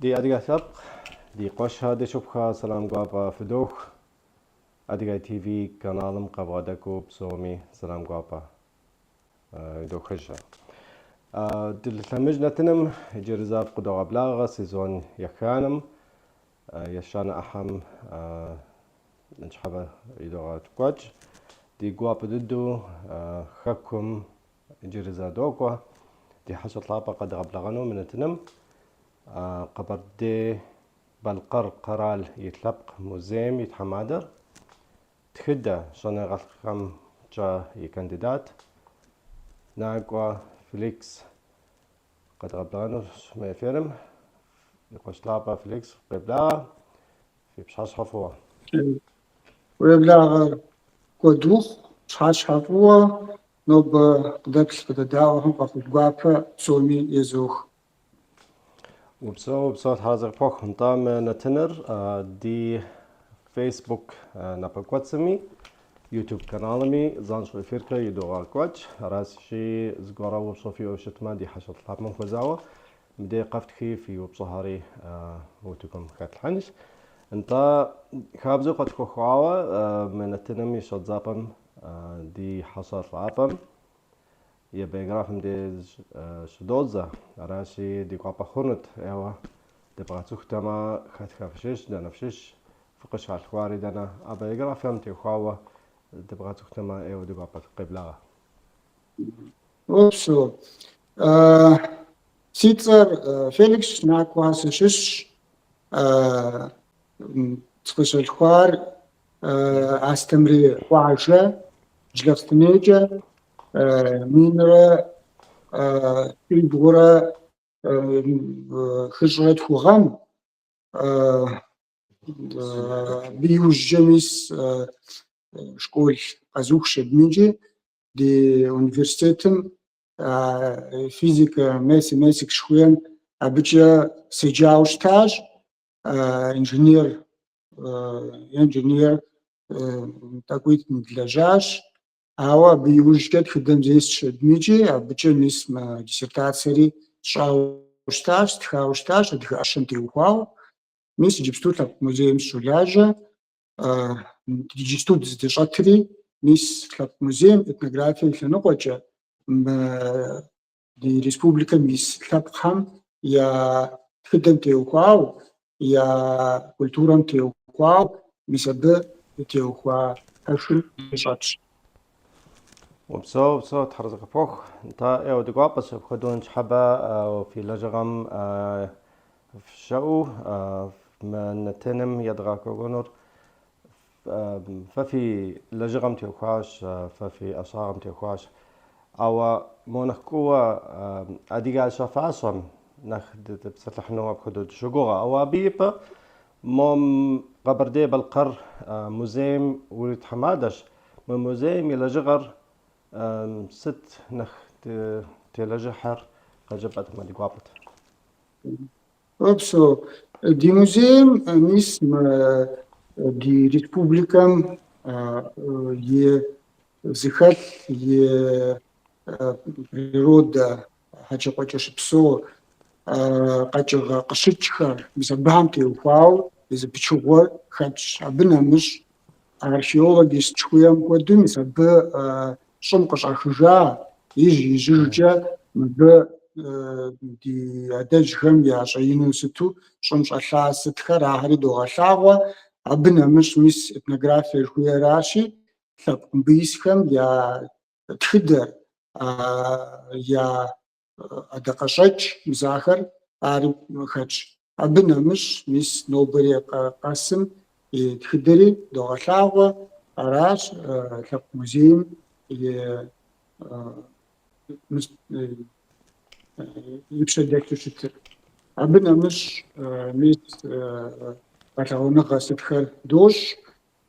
دي أديك سبق دي قوش هادي شوفها سلام قابا فدوخ أديك تي في كانالم قبادكو بسومي سلام قابا دوخشة دل ثمجنا تنم جرزاب قدوغ بلاغة سيزون يخانم يشان أحم نشحبه يدوغ تقوش دي قواب ددو خكم جرزا دوكوا دي حشط لابا قد غبلغنو من تنم قبر دي بالقر قرال يتلبق موزيم يتحمادر تخدة شانا غلقم جا يكانديدات ناقوا فليكس قد غبلغنو ما يفيرم يقوش لابا فليكس قبلا في بشاش حفوة ويبلغ قدوخ بشاش حفوة نوب دبس بدداوهم قفل قوافة سومي يزوخ وبصوت هذا بوخ نطام نتنر دي فيسبوك نابقوتسمي يوتيوب كانالمي زانشو فيركا يدوغا كوتش راسشي زغورا وبصوفي وشتما دي حشط لاب من خوزاوة بدي قفتخي في وبصهاري وتكم خات الحنش انت خابزو قد خواوا من التنمي شط زابم دي حصر لابم يبيغرافم دي شدوزا راشي دي قابا خونت ايوا دي بغاتوخ تما خات خافشش دانا فشش فقش على الخواري دانا ابيغرافم تي خواوا دي بغاتوخ تما ايوا دي قابا قبلاغا وبسو سيتر فيليكس ناكواس شش تخش الخوار استمري وعشة جلفتنيجة مينرا تيبورا خجرت خوغام بيوش جميس شكول أزوخ بميجي دي أونيفرسيتم فيزيكا ماسك شوين أبجا سجاوش تاج انجينير تاكويت مدلجاش هوا بيوجد خدم زيش دميجي أبجا نسمة диссертации شاوشتاش تخاوشتاش أدخاشن تيوخاو ميس جبستوت لك مزيم سولاجة جبستوت زدشاتري ميس لك مزيم إتنوغرافيا لنقوجة دي ريسبوبليكا ميس لك خام يا خدم تيوخاو يا كولتورم تيوخاو ميس أبدا تيوخاو هشل دشاتش وبصو تحرزق بوخ انت ايوا دي قابا خدون شحبا وفي لجغم في شو من تنم يدغا كوغونور ففي لجغم تيوخاش ففي أصاغم تيوخاش أو مونخكوا أديغا شفاسون نخد بسلحنوا بخدود شغوغا أو بيبا موم قبردي بالقر موزيم ولد حمادش من موزيم إلى جغر ست نخ تلجحر قجبت ما دي قابت وبسو دي موزيم نسم دي ريسبوبليكا ي زخل ي природа хача хочешь псо кача кашичха мисабам тиуфау из пичуго хач абнамш археологи чхуям коду мисаб шум кашахжа ижижжа мб ди адажхам яшаину ситу шум шаласитхар ахри догалагва абнамш мис этнография хуяраши бисхам я تخدر يا أدقشج مزاخر عارف خدش أبنا مش نوبري قاسم تخدري دوغلاوة أراش كاب موزيم يبشدك تشتر أبنا مش قطعونا قاستخر دوش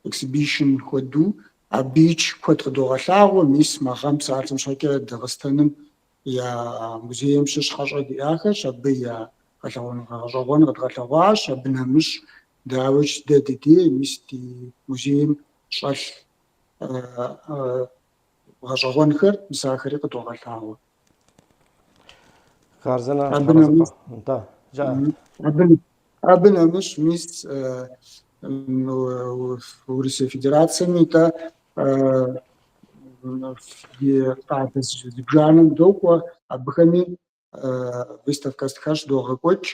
exhibition خدو أبيج كتر دوغلاوة ميس ما خمسة عالم شاكة دغستانم يا موزيم شش حاجة دي آخر شابي يا غجوان غدغلاواش شابنا مش داوش دي ميس دي موزيم شاش غجوان خر مساخري قدوغلاوة خارزنا أبنا ميس انت جاء Абы нэмыщӏ мис Урысия Федерациями итӏэ и къалэ зыбжанэм докӏуэ, абыхэми выставка стхащ, догъэкӏуэкӏ.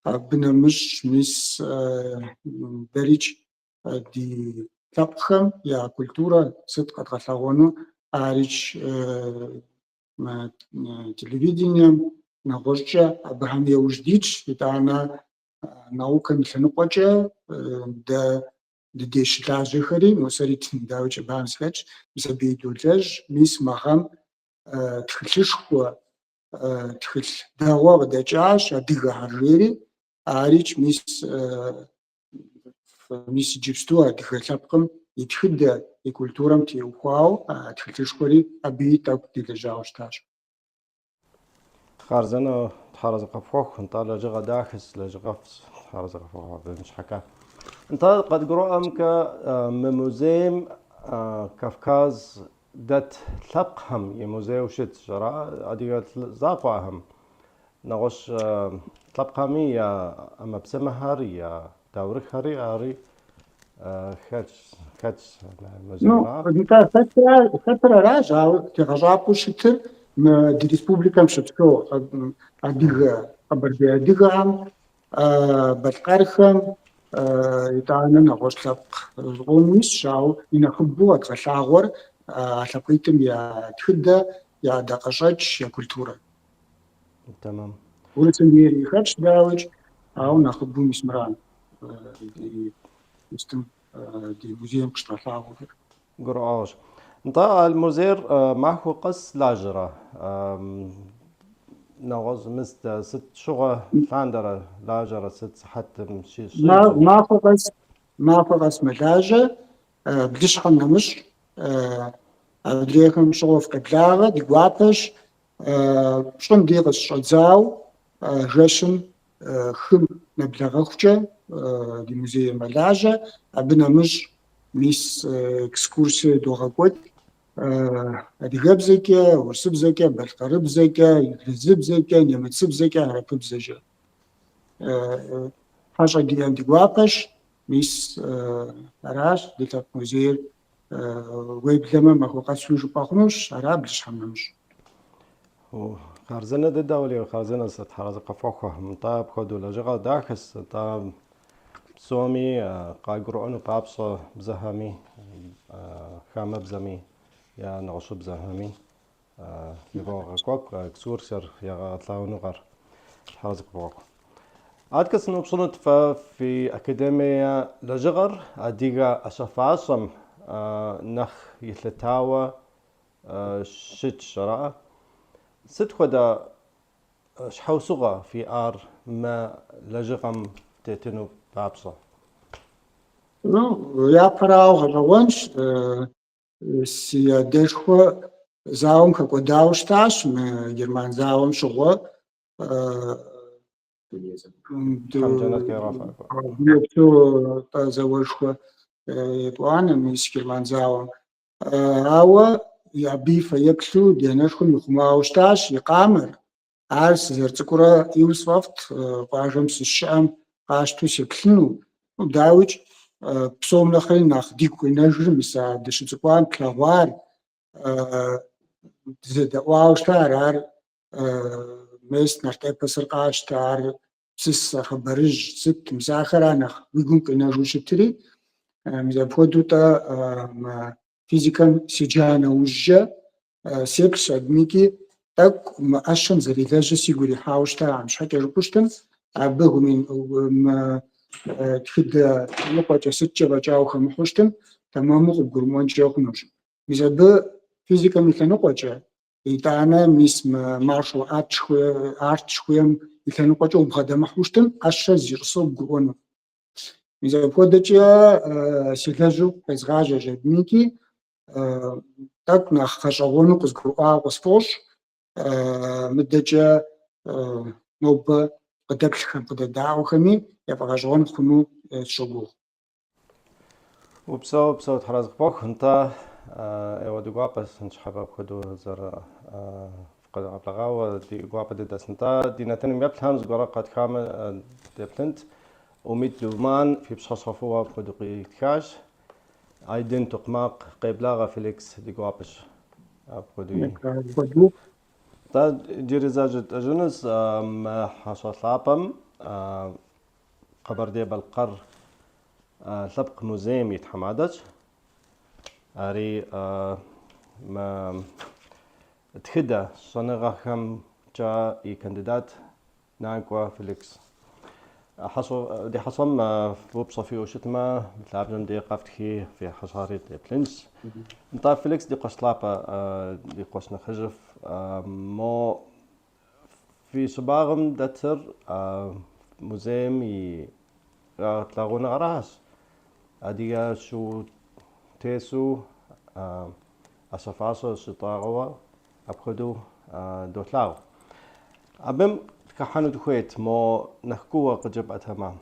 Абы нэмыщӏ мис дэрикӏ ди лъэпкъхэм я культурэ сыт къэдгъэлъэгъуэну арикӏ телевидением нэгъуэщӏкӏэ абыхэм яужь дитщ, итӏанэ наукэм и лъэныкъуэкӏэ дэ дыдещылажьэхэри, сэри дауи кӏэбам схэтщ, мисабий долэжь, мис мы гъэм тхылъышхуэ, тхылъ дэгъуэ къыдэкӏащ, адыгэ хьэжери, арикӏ мис иджыпсту адыгэ лъэпкъым и тхыдэ, и культурэм теухуауэ тхылъышхуэри абыи тӏэкӏу ди лэжьагъуэ щытащ. خارزنا تحرز قفوخ انت لجغة داخس لجغفس تحرز قفوخ مش حكا انت قد قرأم كموزيم كافكاز دات ثقهم يموزيو شت شرا اديات زاقواهم نغش ثقهمي يا اما بسمهر يا دورك هري اري خاتش موزيم Хэтыр аращ, ауэ тегъэщӏапӏэу щытыр ди республикэм щыпсэу адыгэ, къэбэрдей адыгэхэм, балъкъэрхэм, итӏанэ нэгъуэщӏ лъэпкъ зыкъом исщ, ауэ и нэхъыбэу къэдгъэлъагъуэр а лъэпкъитӏым я тхыдэ, я адакъэщӏэкӏ, я культурэ. تمام Урысым ери хэтщ, дауичӏ, ауэ нэхъыбэу мис мыращ ди музейм къыщытралъагъуэр. قرأوش انت الموزير ما هو قص لاجرة نغز مست ست شغة لاندرة لاجرة ست حتى مشي شيء Мафӏэ къэс мэлажьэ, блыщхьэм нэмыщӏ, адрейхэм щӏыгъуэфӏ къеблагъэ, ди гуапэщ, пщӏым ди къысщӏэдзау, жэщым хым нэблагъэхукӏэ ди музейм мэлажьэ, абы нэмыщӏ мис экскурсие догъэкӏуэкӏ, адыгэбзэкӏэ, урысыбзэкӏэ, балъкъэрыбзэкӏэ, инглызыбзэкӏэ, немыцыбзэкӏэ, арабыбзэкӏэ. ХьэщӀэ ди гуапэщ, мис аращ ди лъэпкъ музейр уеблэмэ махуэ къэсу жыпӏэ хъунущ, ара блыщхьэм нэмыщӏ. خارزنا دي دولي خارزنا ست حرز قفوخه انت بخدو لجغة داخس انت سومي قاقرؤون قابصة بزهمي خامة بزمي يا نغشو بزهمي يروغ كوك كسورسر يا طلاو نغر حرز قفوخه عادكس نوبصنت في أكاديمية لجغر أديغا أشفاشم نخ يثلتاوى شت شراء ست خدا شحوصغة في آر ما لجغم تتنو بابصة Япэрауэ гъэщӏэгъуэнщ, си адэшхуэ зауэм хэкӏуэдауэ щытащ, мы герман зауэм щыгъуэ, حمجانات كيرافع зауэшхуэ етӏуанэ мис герман зауэм. Ауэ абы и фэеплъу ди анэшхуэм ихъумауэ щытащ и къамэр. Ар сызэрыцӏыкӏурэ ӏейуэ сфӏэфӏт, къуажэм сыщыӏэм къащту сеплъыну. Дауичӏ, псом нэхъри нэхъ дигу къинэжыр мис а дыщыцӏыкӏуам плъэгъуар, дызэдэӏуауэ щытар, ар мест нартӏэпэсыр къащтэ, ар псысэ, хъыбарыжь, сыт, мис ахэр нэхъ уи гум къинэжу щытри, мис апхуэдэу-тӏэ физикэм седжа нэужьчӏэ сеплъщ армыки тӏэкӏу мы ӏэщэм зэрилэжьыр сигу ирихьауэ щыта, щхьэкӏэ жыпӏэу щытым, абы тхыдэ ныкъуэкӏэ сыткӏэ фӏэкӏа ухэмыхьу щытым, тэмэму къыбгурымыӏуэнкӏэ хъунущ. Мис абы физикэм и лъэныкъуэкӏэ, итӏанэ мис маршал арт шхуейм и лъэныкъуэкӏэ убгъэдэмыхьу щытым, ӏэщэр зищӏысэу бгурыӏуэну. Мис апхуэдэкӏэ селэжьу къезгъажьэ жэбмики, тӏэкӏу нэхъ гъэщӏэгъуэну къызгурыӏуауэ къысфӏощӏ, мыдэкӏэ нобэ къыдэплъхэм, къыдэдаӏуэхэми яфӏэгъэщӏэгъуэн хъуну сщогугъ. وبسو تحرز قفوخ انت ايوا دقوا بس نشحب خدو زر قد أبلغوا دي قوابة دسنتا دي نتن يبلهم زقرا قد كام دبلنت وميت لومان في بشخصفوا بدقي كاش أيدين تقماق قبلاغا فيليكس دي قوابش بدوي خدو تا جيرزاج أجنس حصل لابم قبر دي بالقر سبق موزيم يتحمادش أري ما تخدى صنغة كم جا كانديدات نانكوا فيليكس حصل دي حصل فوب صفي وشتما لعبنا دي قفتكي في حصاري دي بلنس انت فيليكس دي قصلابة دي قصنا خجف مو في صباغم داتر موزيم تلاقونا غراس أديا شو تيسو أصفاصو سطاغوا أبخدو دوتلاو أبم كحانو دخويت مو نحكوا قجب أتما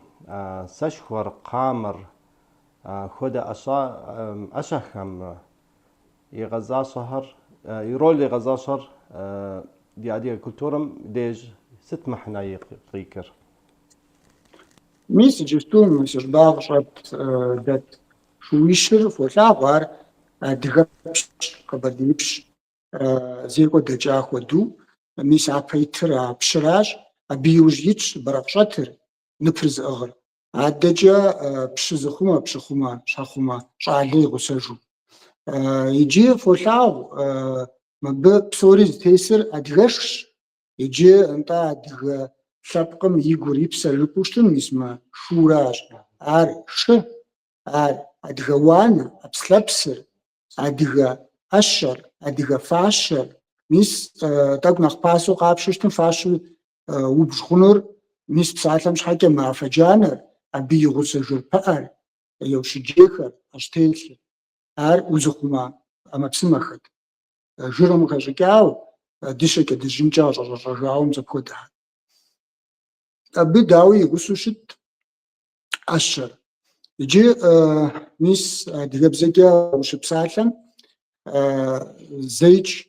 سشور قامر خدا أشخم يغزا شهر يرول يغزا شهر دي عادية كولتورم ديج ست محنا يقيكر ميس جستون ميس باغ شط دات شويشر فولاغار دغبش قبديبش زيكو دجا خدو ميس ابيتر بشراج ابيوجيتش برقشتر نفرز اغر عدجا بشزخوما بشخوما شاخوما شالي غسجو يجي فولاغ مب بسوري تيسر ادغش يجي انت ادغ شابقم يغوري بسلكوشتن اسمه شوراج ار ش ار ادغوان ابسلبسر ادغ اشر ادغ فاشر ميس تاك نخ باسو قابشتن فاشو وبشخنور ميس بسالم شحاجه ما فجانر ابي يغسجر بار يوشجيخر اشتيل ار وزخما اما بسمخت جرم خشكاو دشك دجنجا جاوم زكودا بداوي يغسوشت اشر يجي ميس دغبزجا وش بسالم زيج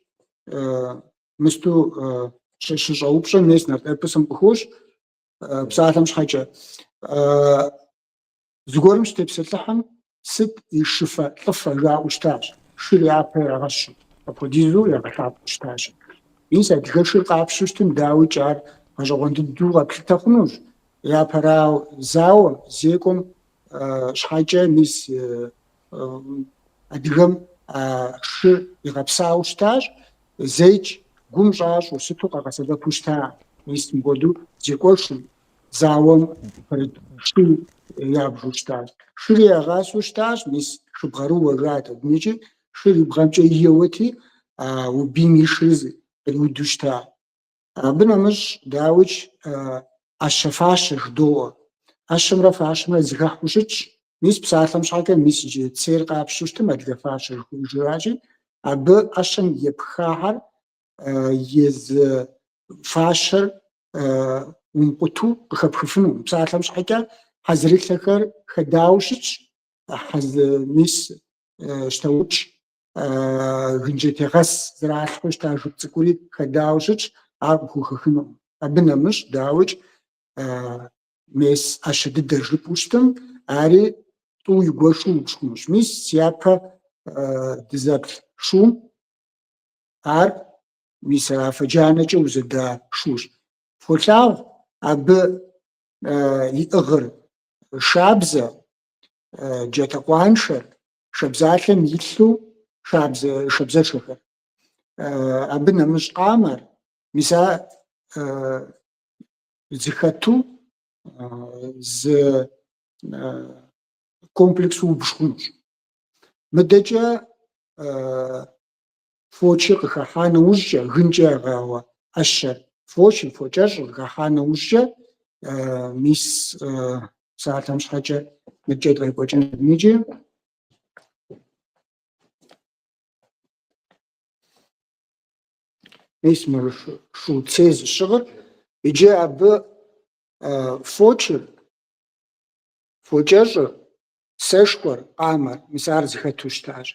مستو ششوبشن ميس نرت ابسم بخوش بسالم شحاجه زغورم شتبسلحم ست يشفى طفى جا وشتاش شريعه غش ابوديزو يا غتاب وشتاش ميس دغشر قابشتن داوي جار ماجوند دوغا بتخنوش يا براو زاو زيكم شحاجه ميس ادغم ش يغبساو شتاش زيج قمجاش وستو قاقسدا بوشتا ميس مغدو زيكوش زاوم شتو يا بوشتاش شريا غاس وشتاش ميس شبغرو وغات دنيجي شري بغامجه يوتي وبيميشز الودوشتا بنا مش داوج الشفاش دو الشمرة فاشمرة زغاح وشتش ميس بسالم شحاجة ميس جي تسير قابشوشت ما دغفاش الجراجي أب أشن يبخاهر يز فاشر ومقتو بخبخفنو بسالم شحاجة حزريك لكر خداوشتش حز ميس شتوتش غنجتي غس زراعة وشتا جبتكوري خداوشتش عربو خخنو أبنا مش داوج ميس أشد درجة وشتم أري تو يقوشو بشكوش ميس سيابا دزاكل شوم أر ميس فجانة وزدا شوش فوتاو أب يأغر شابزة جاتقوانشر شبزاتلم يتلو شبزة شخر أبنا مش قامر ميسا زخاتو ز كومبلكسو بشكونش مدجا فوتشي قخانا وجه غنجا غاوة أشر فوتشي فوتشاش قخانا وجه ميس ساعتها مش حاجة مدجا غيبوجان نيجي اسمه شو تسيز الشغل يجي أب فوتشي فوتشاش سشكور قامر مسار زخاتوشتاج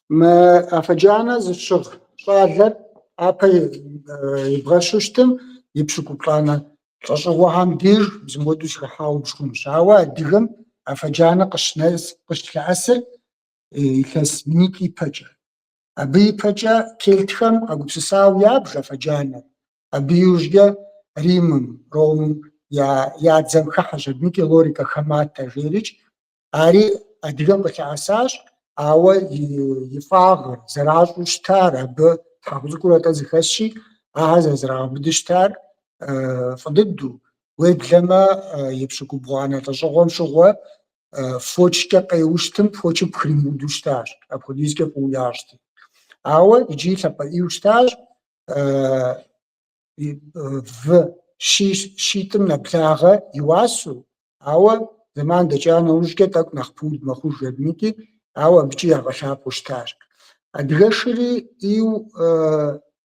ما أفجانا زي الشغل قادر ӏапэ ибгъэщыщтым и пщыкӏуплӏанэ лӏэщӏыгъуэхьэм деж бзымыӏуэду зыхыхьауэ бжхъунущ. Ауэ адыгэм афэджанэ къыщылъэӏэсыр илъэс минитӏ ипэкӏэ. Абы ипэкӏэ кельтхэм къэгупсысауэ ябж афэджанэр. Абы иужькӏэ Римым, Ромым я дзэм хыхьэщ, абыми Лорика хэматэ жиӏэрикӏ. Ари адыгэм къылъэӏэсащ, ауэ и фӏагъыр зэращӏыу щытар, абы тхьэкӏу цӏыкӏур атӏэ зыхэсщи, ахэр зэрызэрагъэбыду щытар фӏы дыдэу. Уеблэмэ и пщыкӏубгъуанэ лӏэщӏыгъуэм щыгъуэ фочкӏэ къеуэ щытым, фочыр пхримыуду щытащ, апхуэдизкӏэ фӏыуэ ящӏти. Ауэ иджы лъапӏэӏийуэ щытащ вы щитӏым нэблагъэ иуасэу, ауэ зэман дэкӏа нэужькӏэ тӏэкӏу нэхъ пууд мэхъуж абыникӏи, ауэ абыкӏи ягъэлъапӏэу щытащ. Адыгэшыри ӏейуэ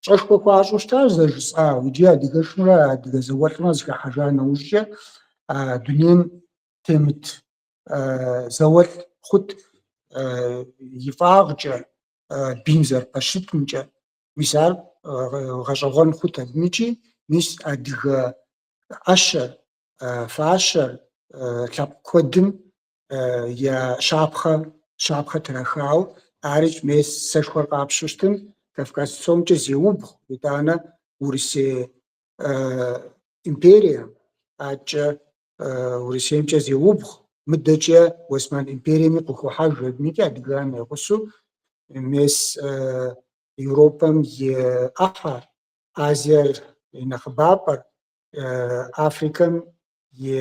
щӏэшхуэ хуащӏу щытащ зэжысӏауэ. Иджы адыгэшымрэ адыгэ зауэлӏымрэ зыхыхьэжа нэужькӏэ дунейм темыт зауэлӏ хъут и фӏагъкӏэ, бийм зэрыпэщытымкӏэ, мис ар гъэщӏэгъуэн хъут абыникӏи, мис адыгэ ӏэщэр, фащэр лъэпкъ куэдым я щапхъэ трахауэ, арикӏ мес сэшхуэр къапщу щытым, Кавказ псомкӏэ зеубгъу, итӏанэ Урысей империем, атчӏэ Урысеймкӏэ зеубгъу, мыдэкӏэ Осман империеми къыхуэхьэж абыникӏи адыгэхьэм егъусэу, мес Европэм и ӏыхьэ, Азиер и нэхъыбапӏэр, Африкэм и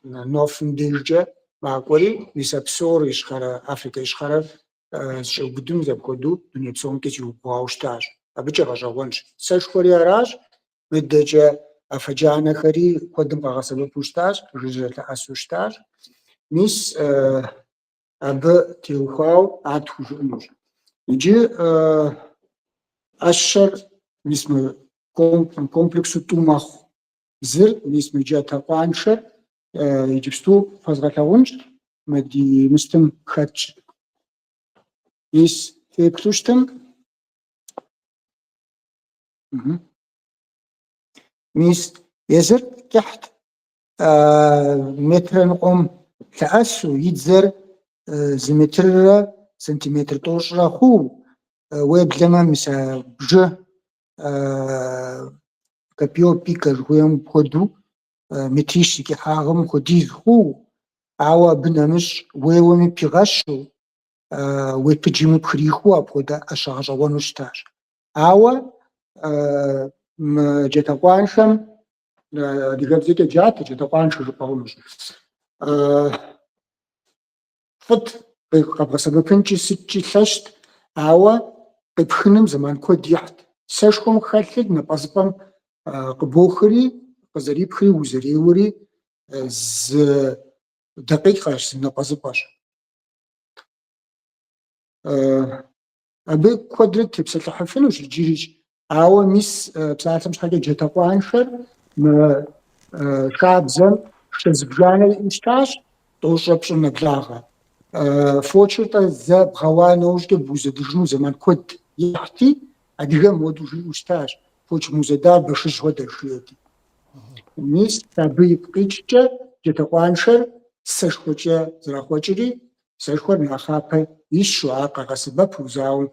нофым дежкӏэ макӏуэри, мис а псор ищхъэрэ, Африкэ ищхъэрэ зыщӏеубыдым зэпхуэдэу дуней псомкӏэ зиубгъуауэ щытащ. Абыкӏэ гъэщӏэгъуэнщ. Сэшхуэри аращ, мыдэкӏэ афэджанэхэри куэдым къагъэсэбэпу щытащ, жыжьэлъэӏэсу щытащ. Мис абы теухуауэ ар тхужыӏэнущ. Иджы ӏэщэр мис мы комплексу тӏу мэхъу. Зыр мис мы джатэ-къуаншэр иджыпсту фэзгъэлъэгъунщ, мы ди мыстым хэтщ. Мис теплъу щытым, мис езыр кӏыхьт, метрэ ныкъуэм лъэӏэсу, и дзэр 2 метррэ сантиметр тӏощӏрэ хъууэ, уеблэмэ мис а бжы копье пикэ жыхуейм хуэдэу метрищ зыкӏихьагъым хуэдиз хъууэ, ауэ абы нэмыщӏ уеуэми пигъэщу, уепыджми пхрихыу апхуэдэ ӏэщэ гъэщӏэгъуэну щытащ. Ауэ мы джатэ-къуаншэм, адыгэбзэкӏэ джатэ, джатэ-къуаншэ жыпӏэ хъунущ, фӏыт къэбгъэсэбэпынкӏи сыткӏи лъэщт, ауэ къепхыным зэман куэд ихьт. Сэшхуэм хэлъыр напӏэзыпӏэм къыбохри, къызэрипхри, узэреуэри зы дакъикъэщ, зы напӏэзыпӏэщ. Абы куэдрэ тепсэлъыхьыфынущ иджырищ, ауэ мис псалъэм щхьэкӏэ джатэ-къуаншэр мы шабзэм шэ зыбжанэ иӏэу щытащ, тӏощӏрэ пщӏыр нэблагъэ. Фочыр-тӏэ зэ бгъэуа нэужькӏэ быузэдыжыну зэман куэд ихьти, адыгэм мыуэду жиӏэу щытащ, фоч мыузэдар бэшыжь хуэдэ жиӏэти. Мис абы игу къикӏкӏэ джатэ-къуаншэр сэшхуэкӏэ зэрахъуэкӏри, сэшхуэр нэхъапэ ищу, ар къагъэсэбэпу зауэм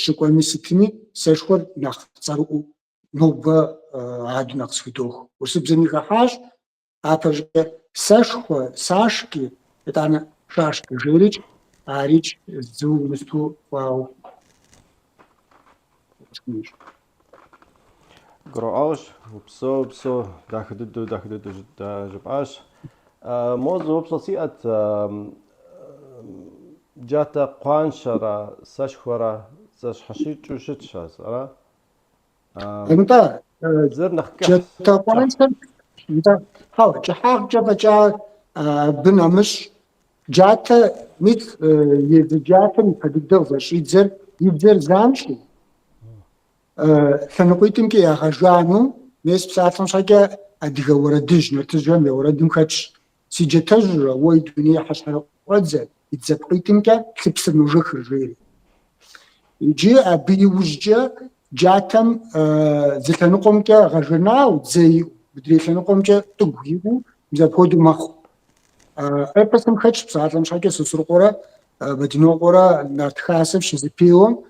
щыкӏуэми сытми, сэшхуэр нэхъ цӏэрыӏуэу нобэ адэу нэхъ зыхудоху. Урысыбзэми хэхьащ, апэжкӏэ сэшхуэ, сашки, итӏанэ шашкэ жиӏэрикӏ, арикӏ зыу мысту хъуауэ. Гроӏуащ, псо дахэ дыдэу жыпӏащ. Мо зыуэпщӏэ сиӏэт, джатэ-къуаншэрэ сэшхуэрэ зэщхьэщыкӏыу щытщ, ара? НтӀэ, Зыр нэхъ кӏыхьщ. джатэ-къуаншэр кӏыхьагъкӏэ фӏэкӏа абы нэмыщӏ джатэ митӏ, езы джатэм и пэ дыдэу зэщӏидзэр, и дзэр занщӏэу, лъэныкъуитӏымкӏэ ягъэжану, мес псалъэм щхьэкӏэ адыгэ уэрэдыжь, нартыжьхэм я уэрэдым хэтщ. Си джатэжьрэ уэ и дуней хьэщхьэрыкъуэдзэ, и дзэпкъитӏымкӏэ лъыпсыр ножэхыр жери. يجي أبي وجه جاتم زلتنقوم كا غجنا وزي بدري لنقوم كا تقويه مزبود مخ بس مخدش بصراحة مش حاجة سسرقورة بدينوقورة نرتخاسف شزبيهم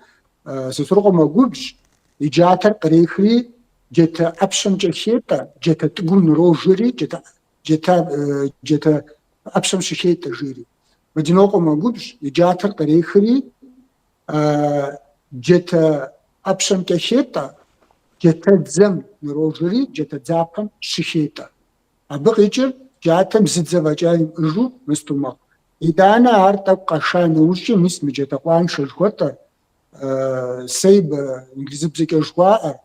سسرقو موجودش يجاتر قريخري جتا أبشم جشيتا جتا تقول روجري جتا أبشم ششيتا جيري بدينوقو موجودش يجاتر قريخري جتا أبشم كشيتا جتا زم نروجري جتا زابم ششيتا أبغيجر جاتم زدزواجايم إجو مستوما إذا أنا أرتب قشان وشي مس مجتا قوان شجوتا سيب إنجليزي بزيك أجواء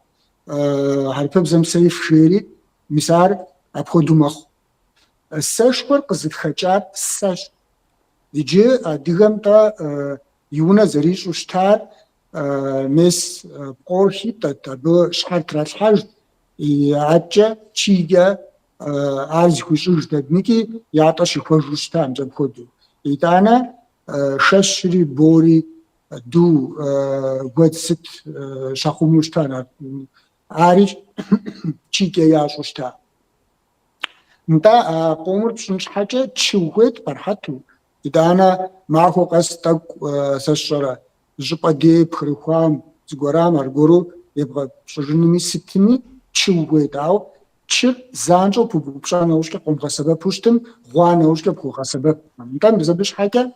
هربب زم سيف شيري مسار أبخدو مخ الساشور قزد خجار الساش يجي ديغم تا يونا زريش وشتار مس قورشي تا بو شحال ترالحاج يعجا تشيجا عايز يخشوش تدميكي يعطش يخرجوش تام زي بخدو إيتانا ششري بوري دو قد ست شاخوموش تانا عارج تشيجا يعشوش تام نتا قومر بشنش حاجة تشوهت برحتو إيتانا معه قصتك سشرة جبا دي بخريخوام زغورام أرغورو يبغى شجنمي ستني تشوهت أو تشير زانجو بوبوبشا نوشكا قوم غسبة بوشتم غوا نوشكا بخو غسبة نتا بزبش حاجة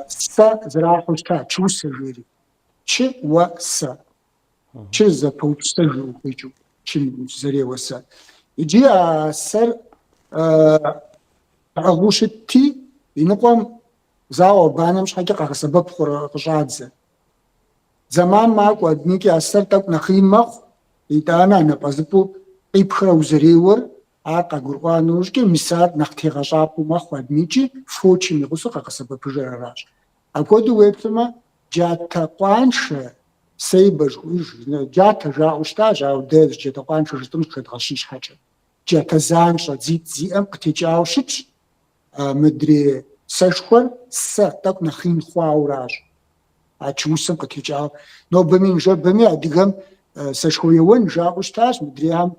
سا زراحوشتا تشو سجيري تشي و سا تشي زبوبشتا جو بيجو تشي زري وسا يجي سر أغوشتي ينقوم زاو بانا مش حاجة غسبة بخو غشادزة زمان ماكو أدنيكي أسر تاك نخين مخ إيتانا نبازبو إبخرا وزريور عاقا قرقانوشكي مسار نختي غشابو مخ وادميجي فوشي مغسو غسبة بجراراش أكودو ويبتما جاتا قوانش سيبج جاتا جاوشتا جاو ديز جاتا قوانش جتمش كتغشيش حاجة جاتا زانشا زيت زيام قتجاوشتش مدري سشخور ساتاك نخين خواوراش أتشوسم قتجاو نو بمين جا بمي أدقم سشخوية وين جاوشتاش مدريهم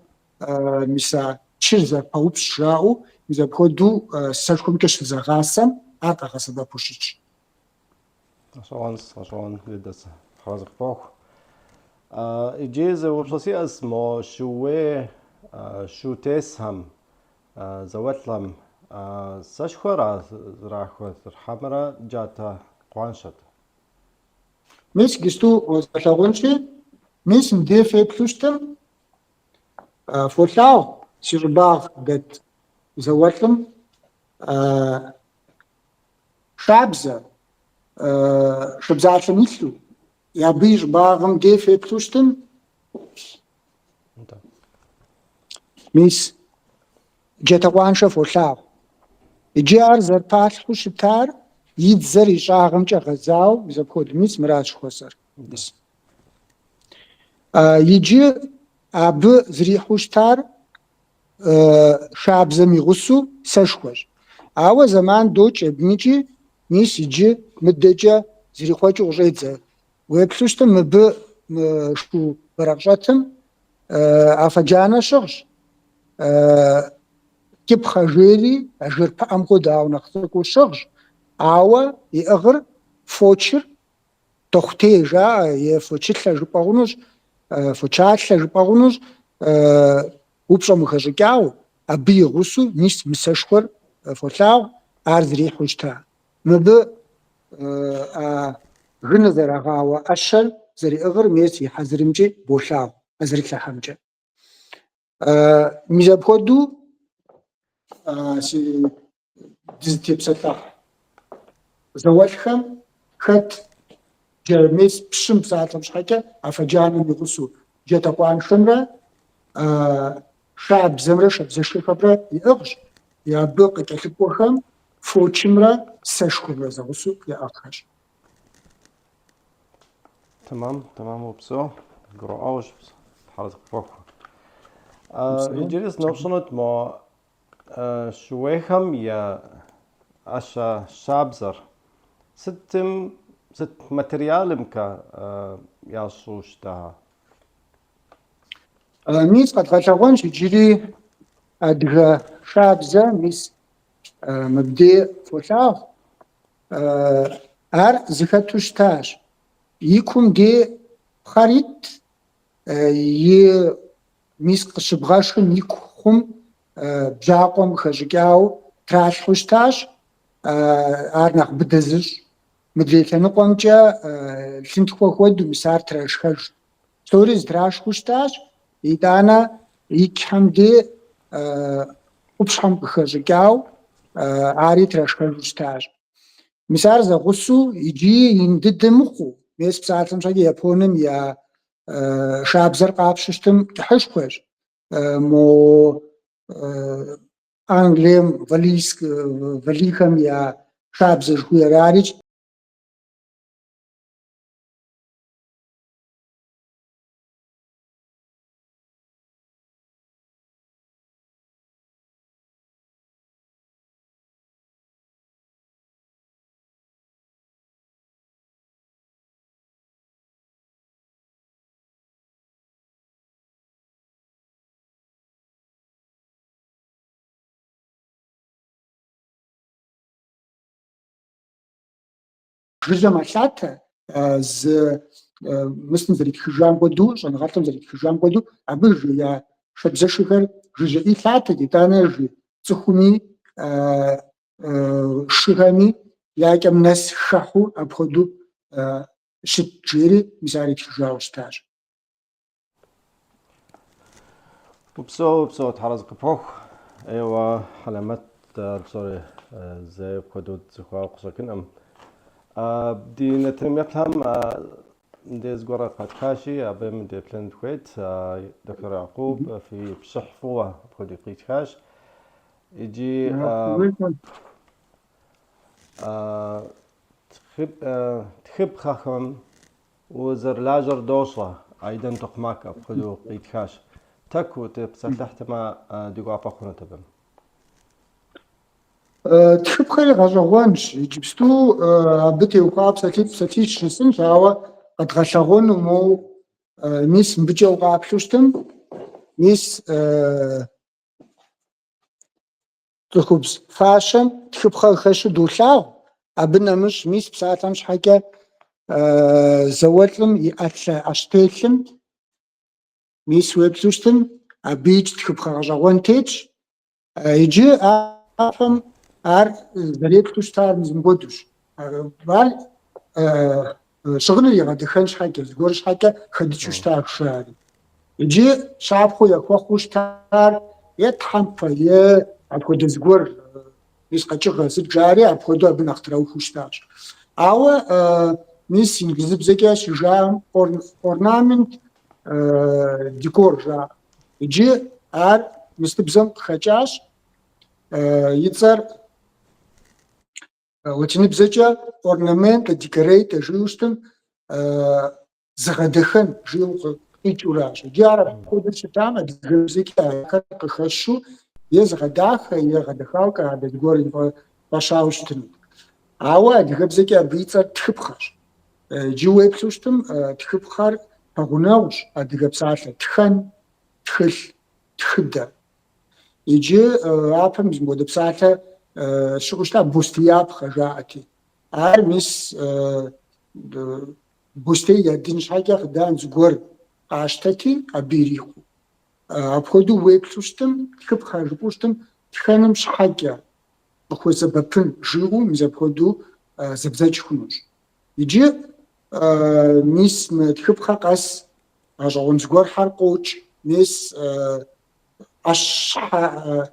مسا تشيرزا باوبش جاو إذا بخدو سشخوم كش زغاسم عاقا غسبة بوشيش عشان لدس حرز فوق إجازة وبصي اسمه شوي شو تسهم زوتلم سشخورا راخوت الحمرا جاتا قوانشت ميس جستو وزغونشي ميس مديفي بلوشتم فوتلاو سيرباغ قد زوتلم شابزة شبزاتلم يثلو يا بيج باغم ديفي بلوشتم ميس جاتا قوانشا فوتلاو يجار زربات خوشتار يتزر يشاغم جا غزاو بزبخود ميس مراج خوصر ميس يجي أب زري خوشتار شابزم يغسو سشخوش أو زمان دوش ابنيجي ميس يجي مدجا زري خوش وغيتزا ويبسوشتم مب شو برقشاتم أفجانا شغش كيب خجيري أجر بأمكو داو نختركو شغش أو يأغر فوتشر تختيجا يفوتشتلا جباغنوش فوتشاتلا جباغنوش وبشا مخجكاو أبي غسو نيس مسشخور فوتلاو أرزري حوشتا مب غن زرغاو أشل زري أغر ميسي حزرمجي بوشاو أزريك لحمجا ميزابخودو سي دزتي بسطا زوالخم خط جرميس بشم بساعة مش حاجة أفجانا يغسو جاتا قوان شمرا شعب زمرا شعب زشي خبرا يأغش يا بقى كتبوخم فوتشمرا سشخبرا زغسو يا أخش تمام وبسو قرأوش حرز فوق إجازة نوشنت ما شويهم يا أشا شابزر ستم ست материалым ящущ да. ميس قد غلطون شجري أدغى شابزة ميس مبدأ فوشاف أر زكاتوش تاج يكون دي خريط ي ميس قشبغاشن يكون بجاقم خجاو تراشوش تاج أرنق بدزج مدري تنقومجا لنتخو خود مسار تراشخج ستوريز تراشوش تاج يدانا يكحمدي وبشحم خجاو آري تراشخج تاج مسار زغسو يجي ينددمخو ميس بساعتم شاقي يابونم يا شابزر قابششتم تحشخوش مو أنجليم فليخم يا شابزر خويا رارج جزء مشاته ز مثل زي الخجام قدو شان غلطم زي الخجام قدو أبغى يا شبزة شغل جزء إثلاثة جدانا جي تخوني شغامي يا كم ناس شخو أبغدو شت جيري مثال الخجام ستاج وبسو تحرز قبوخ ايوه حلمت بصوري زي بخدود زخوا قصكن ام بدي نتم يفهم ندي زغورا قاتكاشي ابي من دي بلان كويت دكتور يعقوب في بصحفوه بخدي قيتكاش يجي تخب خاخم وزر لاجر دوصة ايضا تقماك بخدو قيتكاش تكو تبسطلحت ما ديقوا باخونا تبم تحب خير غزوانش جبستو عبتي وقاب ساتيش شسن شاوا قد غشغون ومو ميس مبجي وقاب شوشتم ميس تخبز فاشن تحب خير خش دوشاو أبنا مش ميس بساعتمش حاجة زواتلم يأتلا أشتيلم ميس ويب شوشتم أبيج تحب خير غزوان تيج يجي أفهم ار بريد كشتار مزمبودوش بال شغل اللي غادي خنش حاجة زغورش حاجة خدش شتار شاري يجي شعب خويا كوخ شتار يتحم فيا أكو دزغور ميس قاتشغ زد جاري أكو دو أبن أختراو خوشتار أو ميس ينجزب زكاش جام ornament ديكور جا يجي ار مستبزم خجاش يتصر وتشني بزجا ornament decorate جوستن زغدخن جيو إيجوراش جارب كودر شتام أدزيك كخشوا يزغداخ يغدخاو كهذا تقول باشاوشتن عوا دخبزك أبيتر تخبخش جوا بسوستم تخبخر تغناوش أدخبساتة تخن تخل تخدر يجي عارفة مش مود بساعته شغلتا بوستياب خجاعتي عار مس بوستي يدينش حاجة خدان زغور عاشتكي أبيريخو أبخدو ويب سوستم تخب خارج بوستم تخنمش حاجة بخو زبابن جيرو مز أبخدو زبزاج خنوش يجي مس تخب خاقاس أجاون زغور حرقوش مس أشحى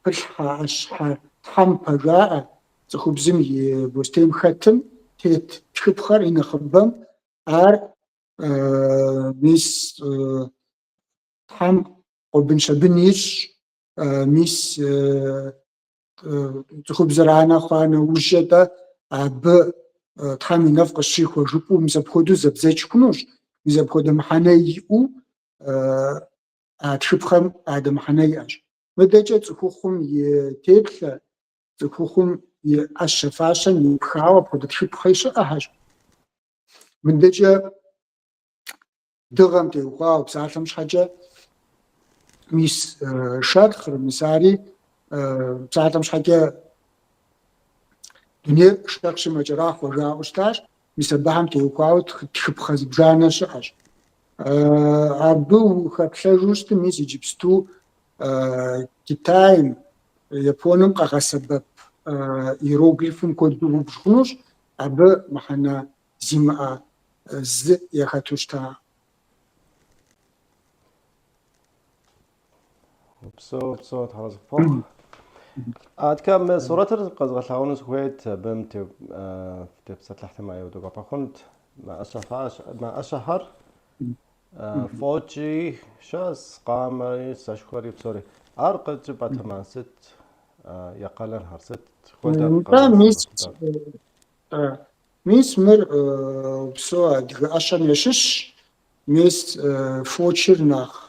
بلحى أشحى حمبا جاء تخبزم يبوستيم ختم تيت تخبخر إن خبم أر ميس حم قبن شبنيش ميس تخبز رانا خوانا وجدة أب تحمي نفق الشيخ وجبو مزبخدو زبزيج كنوش مزبخدو محانيئو تخبخم آدم حنيئاش مدجة تخوخم يتبخ تخوخم ӏэщэ фащэм ипхауэ апхуэдэ тхыпхъи щыӏэщ. Мындэкӏэ дыгъэм теухуауэ псалъэм щхьэкӏэ мис шэрхъыр, мисари псалъэм щхьэкӏэ дунейр шэрхъ щымэкӏэрахъуэ жаӏэу щытащ, мис абыхэм теухуауэ тхыпхъэ зыбжанэ щыӏэщ. Абы ухэплъэжу щытым, мис иджыпсту Китайм, Японием къагъэсэбэп иероглифым куэду убж хъунущ, абы мыхьэнэ зимыӏэ зы ехэту щыта. Псо тхьэзыпхъух. Така сурэтыр къэзгъэлъагъуну сыхуейт абым тепсэлъыхьтым айудыгъэпэхъунт мыӏэщэхьэр фочи щас къамэри сэшхуэри псори. Ар къэкӏи пӏатэмэ сыт екъэлэнхэр сыт хуэдэ мис мыр псо адыгэ ӏэщэм ещыщ, мис фочыр нэхъ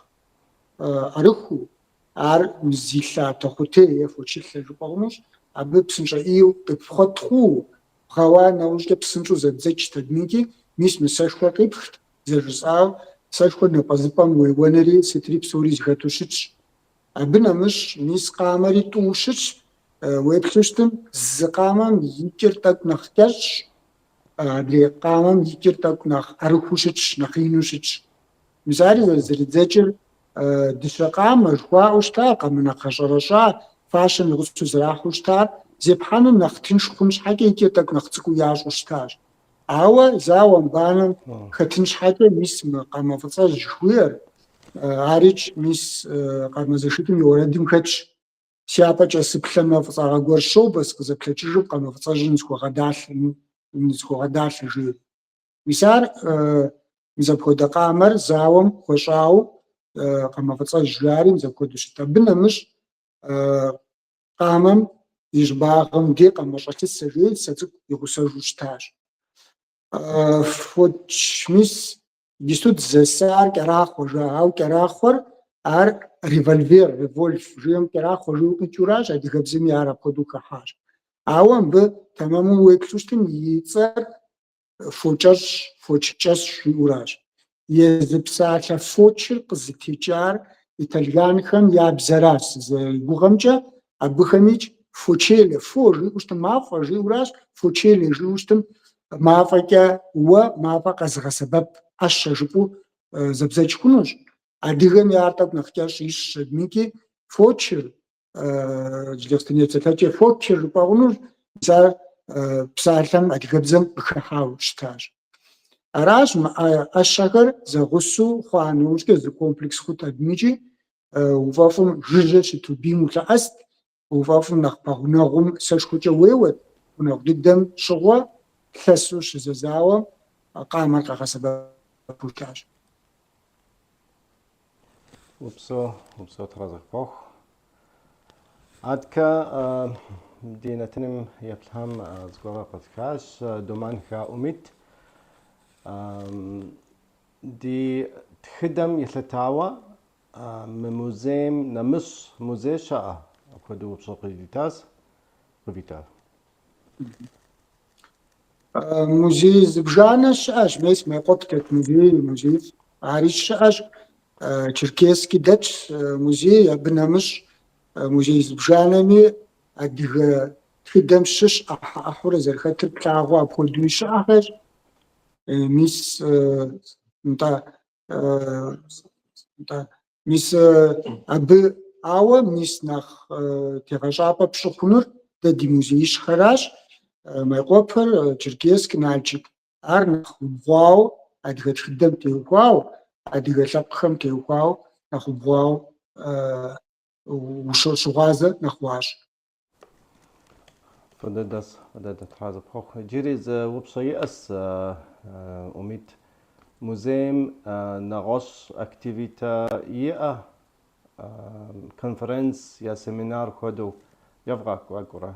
ӏэрыхуу, ар зи лъатэ хъутей е фочылъэ жыпӏэ хъунущ, абы псынщӏэ ӏейуэ къипхъуэтхъуу, бгъэуа нэужькӏэ псынщӏэу зэдзэкӏт админкӏи, мис мы сэшхуэр къипхт, зэжысӏауэ сэшхуэр напӏэзыпӏэм уеуэнри сытри псори зыхэту щытщ. Абы нэмыщӏ мис къамэри тӏууэ щытщ, уеплъу щытым зы къамэм и кӏыр тӏэкӏу нэхъ кӏэщӏщ, адрей къамэм и кӏыр тӏэкӏу нэхъ ӏэрыхуу щытщ, нэхъ ину щытщ. Мисари зэрыдзэкӏыр дыщэ къамэ жыхуаӏэу щытар, къамынакъ щӏэрэщӏа, фащэм и гъусэу зэрахъуу щытар, зепхьэнум нэхъ тынш хъун щхьэкӏэ и кӏэр тӏэкӏу нэхъ цӏыкӏуу ящӏу щытащ. Ауэ зауэ мыбанэм хэтын щхьэкӏэ мис мы къамэ фӏыцӏэжь жыхуиӏэр, аричӏ мис къамэ зэшитӏым и уэрэдым хэтщ. Си апэ кӏэсыплъэмэ фӏыцӏагъэ гуэр щобэ, сыкъызэплъэкӏыжу къамэ фӏыцӏэжьым зыхуэгъэдалъэ жери. Мис ар мис апхуэдэ къамэр зауэм хуэщӏауэ къамэ фӏыцӏэжь жари мис апхуэдэу щыт. Абы нэмыщӏ къамэм и щӏыбагъым де къамэ щӏэлъысэ жери сэ цӏыкӏу игъусэжу щытащ. Фоч мис иджысту дызэсар кӏэрахъуэ жаӏауэ, кӏэрахъуэр ар револьв жиӏэм кӏэрахъуэ жиӏэу къикӏыуращ, адыгэбзэми ар апхуэдэу хыхьащ. Ауэ мыбы тэмэму уеплъу щытым и цӏэр фочӏэщӏ, фочкӏэщӏ жиӏэуращ. Езы псалъэ фочыр къызытекӏар итальянхэм я бзэращ зызэригугъэмкӏэ, абыхэмичӏ фочеле, фо жиӏэу щытым мафӏэ жиӏэуращ, фочеле жиӏэу щытым мафӏэкӏэ уэ мафӏэ къэзыгъэсэбэп ӏэщэ жыпӏэу зэбзэкӏ хъунущ. Адыгэми ар тӏэкӏу нэхъ кӏэщӏ ищӏ админкӏи фочыр, фочыр жыпӏэ хъунущ, мис ар псалъэм адыгэбзэм къыхыхьау щытащ. Аращ мы ӏэщэхэр зэгъусэу хъуа нэужькӏэ зы комплекс хъут админкӏи, уфӏэфӏым жыжьэ щыту бийм улъэӏэст, уфӏэфӏым нэхъ пэгъунэгъум сэшхуэкӏэ уеуэт, гъунэгъу дыдэм щыгъуэ лъэсу щызэзауэ къамэр къагъэсэбэпу щытащ. Упсо тхьэзыпхъух. Атка ди нэтыным еплъхьэм зыгуэрхэр къытхащ, Думан хаӏумит. Ди тхыдэм илъытауэ мы музейм нэмыщӏ музей щыӏэ, апхуэдэу упщӏэ къывита? Музей зыбжанэ щыӏэщ, мес Майкъуэп дэт музей ари щыӏэщ. Черкесский дэтщ музей, абы нэмыщӏ музей зыбжанэми адыгэ тхыдэм щыщ ӏыхьурэ зэрыхэтыр плъагъуу апхуэдууи щыӏэхэр. Мис абы ауэ мис нэхъ тегъэщӏапӏэ пщӏы хъунур дэ ди музеищхэращ. Майкъуэпыр Черкесск, Налджык, ар нэхъ убгъуауэ адыгэ тхыдэм теухуауэ, адыгэ лъэпкъхэм теухуауэ нэхъ убгъуауэ щыгъуазэ нэхъ уащӏ. Фэдэ тхьэзыпхъух. Иджыри зы упщӏэ иӏэс Умит, музейм нэгъуэщӏ активитэ иӏэ, конференц я семинар хуэдэу евгъэкӏуэрэ?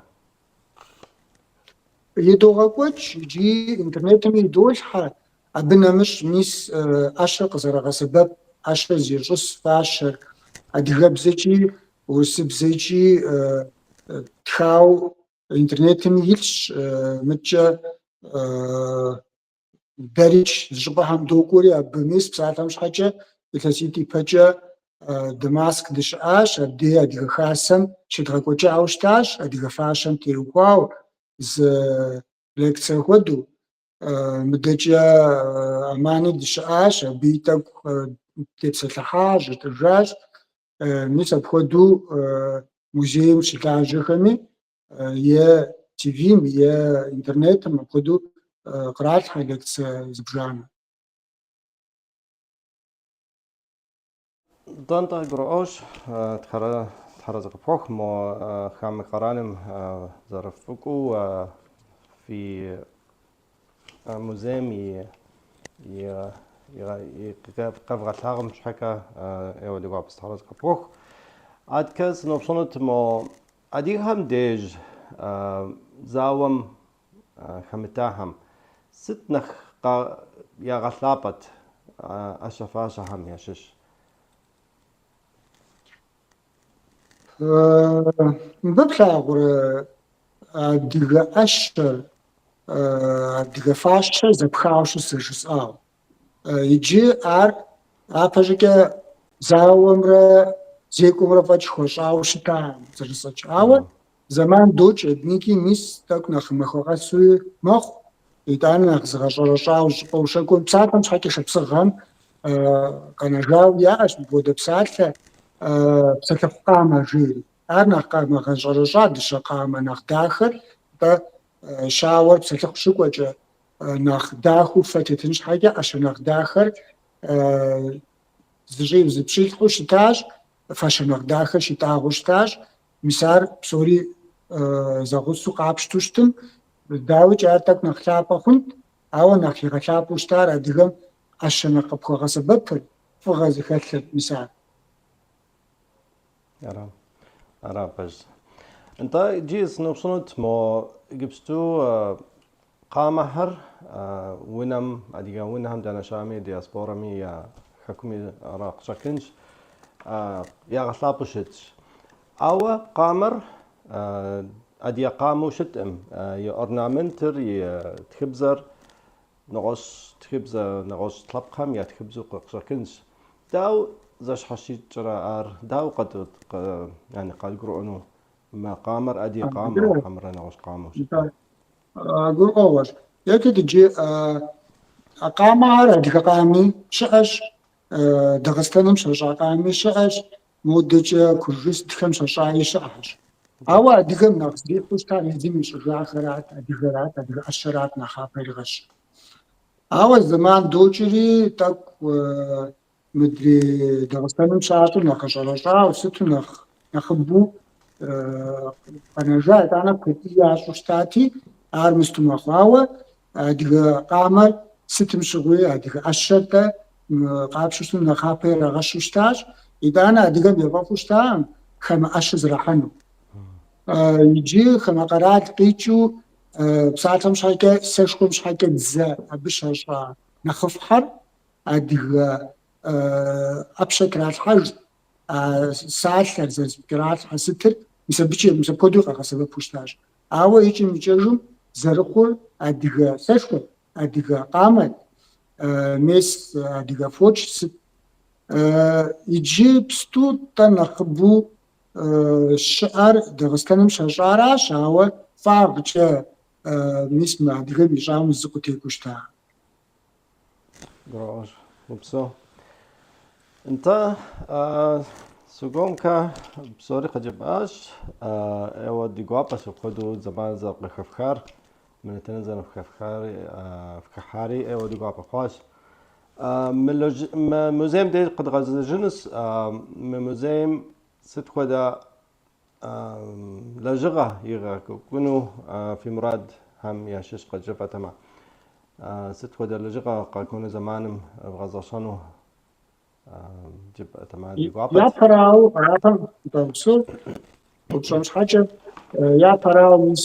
Едогъэкӏуэкӏ икӏи интернетми идолъхьэ. Абы нэмыщӏ мис ӏэщэр къызэрагъэсэбэп, ӏэщэр зищӏыс фащэр адыгэбзэкӏи урысыбзэкӏи тхау интернетым илъщ, мыкӏэ Берич зыщӏыпӏэхьэм докӏуэри абы мис псалъэм щхьэкӏэ илъэситӏ ипэкӏэ Дамаск дыщыӏащ, абдей адыгэ хасэм щыдгъэкӏуэкӏауэ щытащ, адыгэ фащэм теухуауэ зы лекцие хуэдэу. Мыдэкӏэ Ӏэмани дыщыӏащ, абыи тӏэкӏу тепсэлъыхьащ, жытӏыжащ. Мис апхуэдэу музейм щылажьэхэми е ТВ-м е интернетым апхуэдэу къралъхьэ лекцие зыбжанэ. Донта грош тхаразакапох мо хам караним зарафуку في موزيم قفغ ثاغم شحكا اولي قاب استحرز قبوخ عاد كاس نوبشونت مو ادي هم ديج زاوم خمتاهم ست نخ يا غثابت اشفاشا هم يشش Быплъагъурэ адыгэ ӏэщэр, адыгэ фащэр зэпхауэ щысыр жысӏауэ. Иджы ар апэщӏыкӏэ зауэмрэ зекӏуэмрэ фӏэкӏ хуэщӏауэ щытам зэрысӏэкӏ. Ауэ зэман докӏ абники мис тӏэкӏу нэхъ махуэ къэсуи мэхъу, итӏанэ нэхъ зыгъэщӏэрэщӏауэ щӏыпӏэу щэкӏуэм псалъэм щхьэкӏэ шапсыгъэм къэнэжауи яӏэщ мыбодэ псалъэ псалъэхъу къамэ жери. Ар нэхъ къамыгъэщӏэрэщӏа дыщэ къамэ нэхъ дахэр, атӏэ щауэр псалъэхъу щыкӏуэкӏэ нэхъ дахэу фэ тетын щхьэкӏэ ӏэщэ нэхъ дахэр зыщӏи зыпщилъхьу щытащ, фэщэ нэхъ дахэр щитӏагъыу щытащ. Мис ар псори зэгъусэу къапщтэу щытым, дауичӏ ар тӏэкӏу нэхъ лъапӏэ хъунт, ауэ нэхъ игъэлъапӏэу щытар адыгэм ӏэщэ нэхъ къыпхуэгъэсэбэпыр фӏыгъэ зыхэлъырт мис ар. Арам бэж. انت جيس نوبشونت مو جبستو قامهر وينم اديغا وينهم دانا شامي دياسبورا مي يا حكومي راق شكنش يا غطابوشتش او قامر اديا قامو شتم يا اورنامنتر يا تخبزر نغوش تخبزر نغوش طلبخم يا تخبزو قشكنش داو زاش حشيت جرا ار داو قد يعني قال قرؤنو ما قامر ادي قامه وحمر نغوش قاموش гурыӏуэгъуэщ. Ети дыджи къамэр адыгэ къами щыӏэщ, Дагъыстаным щащӏа къами щыӏэщ, модэкӏэ куржыстхэм щащӏаи щыӏэщ. Ауэ адыгэм нэхъ зрихъуу щытар езым ищӏыжахэрат, адыгэрат, адыгэ ӏэщэрат нэхъапэ иригъэщ. Ауэ зэман докӏри тӏэкӏу мыдрей Дагъыстаным щащӏу нэхъ къыщӏэрэщӏауэ сыту нэхъыбэу къэнэжа итӏанэ куэдий ящӏу щытати, ар мысту мэхъу. Ауэ адыгэ къамэр сытым щыгъуи адыгэ ӏэщэр-тӏэ къапщу щытым нэхъапэ ирагъэщу щытащ. Итӏанэ адыгэм ефӏэфӏу щытам хамэ ӏэщыр зрахьэну. Иджы хамэ къэрал къикӏыу псалъэм щхьэкӏэ сэшхуэм щхьэкӏэ дзэ абы щащӏа нэхъыфӏхьэр адыгэ ӏэпщэ тралъхьэж, салъэр къралъхьэ сытыр мис апхуэдэу къагъэсэбэпу щытащ. Ауэ икӏым икӏэжым зэрыхъур адыгэ сэшхуэт, адыгэ къамэт, мес адыгэ фоч сыт. Иджы псту тӏэ нэхъыбэу щыӏэр Дагъыстаным щащӏаращ, ауэ фӏагъкӏэ мис мы адыгэм ищӏам зы къытекӏуэ щыта. грош وبسو انت سوغونكا بسوري قجباش ايوا ديغوابا سوخدو زمان زرق خفخار من تنزل خفخاري فكحاري ايوا ديغوابا خواش موزيم دي قد غزجنس موزيم ست خدا لجغة يغا كونو في مراد هم ياشش قد جفا تما ست خدا لجغة قد كونو زمانم بغزاشانو جب تما ديغوابا Япэрауэ къэрапэм псыр къыпщӏэн щхьэкӏэ япэрауэ мис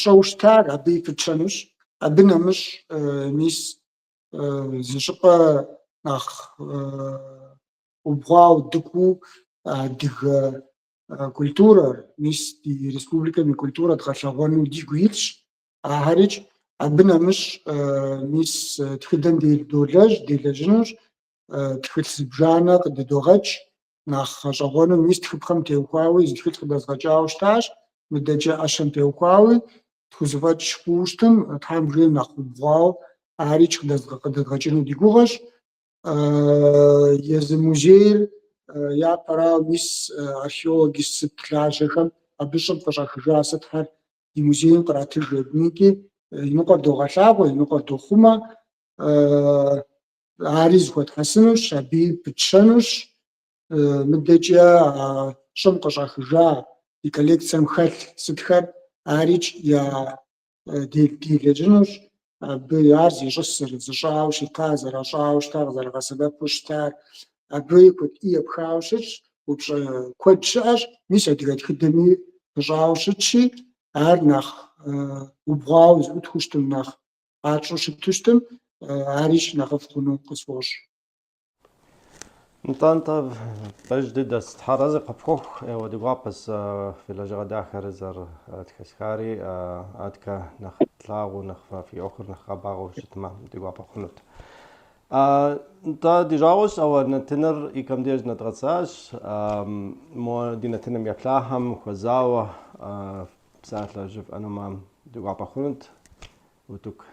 щӏэу щытар абы ипытчэнущ. Абы нэмыщӏ мис зы щӏыпӏэ нэхъ убгъуауэ дыкъуу адыгэ культура мис ди республика ми культура дгъэлъэгъуэну дигу илъщ. Ахьэрикӏ абы нэмыщӏ мис тхыдэм делэжьынущ, тхылъ зыбжанэ къыдыдогъэкӏ, нэхъ гъэщӏэгъуэну мис тхыпхъэм теухуауи зы тхылъ къыдэзгъэкӏауэ щытащ, мыдэкӏэ ӏэщэм теухуауи тхузэфӏэкӏ хъууэ щытым, Тхьэм жейм нэхъ убгъуауэ ахьэрикӏ къыдэзгъэкӏыну ди гугъэщ. Езы музейр япэрауэ мис археологи лажьэхэм абы щӏым къыщӏэхыжа сытхьэр ди музейм къратыж абыникӏи и ныкъуэр догъэлъагъуэ, и ныкъуэр дохъумэ, ари зыхуэтхьэсынущ, абы пытщэнущ, мыдэкӏэ щӏым къыщӏэхыжа и коллекцием хэлъ сытхэр арикӏ делэжьынущ, абы ар зищӏысыр, зыщӏауэ щыта, зэращӏауэ щыта, къызэрыгъэсэбэпу щытар, абы куэдӏий епхауэ щытщ, упщӏэ куэд щыӏэщ, мис адыгэ тхыдэми пыщӏауэ щытщи, ар нэхъ убгъуауэ зыӏутхыу щытым, нэхъ къатщӏу щыту щытым, арищ нэхъыфӏ хъуну къысфӏощӏ. نتانتا بجدد استحرز قبخوخ ودقاقس في لجغة داخل زر تكسكاري أتكا نخ تلاغو نخ في أخر نخ باغو شتما دقاقا خنوت تا ديجاوس أو نتنر إيكم ديج نتغساش مو دي نتنم يكلاهم وزاوة بساعة لجف أنا ما دقاقا خنوت وتوك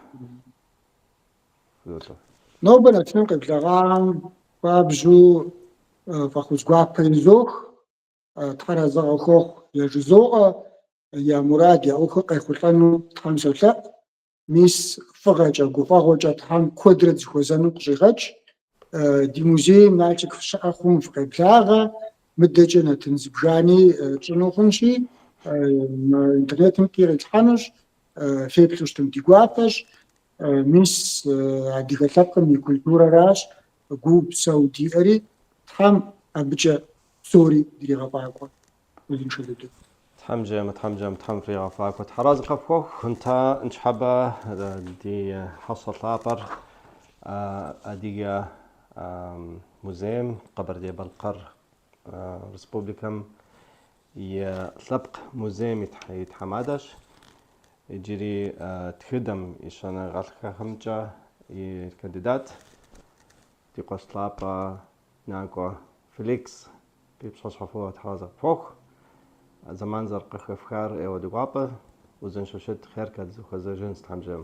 نوبة نتنم قبلغام بابجو فخوز guape izох, тхьэр зэгъэхуэхъу ежызоӏэ, я мурад яӏуэхэр къехъулӏэну Тхьэм солъэӏу, мис фӏыгъэкӏэ, гуфӏэгъуэкӏэ Тхьэм куэдрэ зыхуэзэну къыщӏигъэкӏ. Ди музейм нальчӏэ щыӏэ хъум фыкъеблагъэ, мыдэкӏэ нартын зыбжани тщӏыну хъунщи, интернетым къирилъхьэнущ, феплъу щытым ди гуапэщ, мис адыгэ лъэпкъым и культурэращ, гу псэу диӏэри Тхьэм абыкӏэ псори дригъэфӏакӏуэ. تحم في غفاك وتحرز قفوخ انت انشحبه دي حصل لابر اديجا موزيم قبر دي بالقر ريسبوبليكم يطلق موزيم يتحمادش يجري تخدم يشانا غالخا خمجة الكانديدات دي قصلابا ناقو فيليكس بيبصوص حفوه تحرز قفوخ زمان زرق خفخار ايو دقابة وزن شوشت خير كاد زوخة زجنس تحمجم.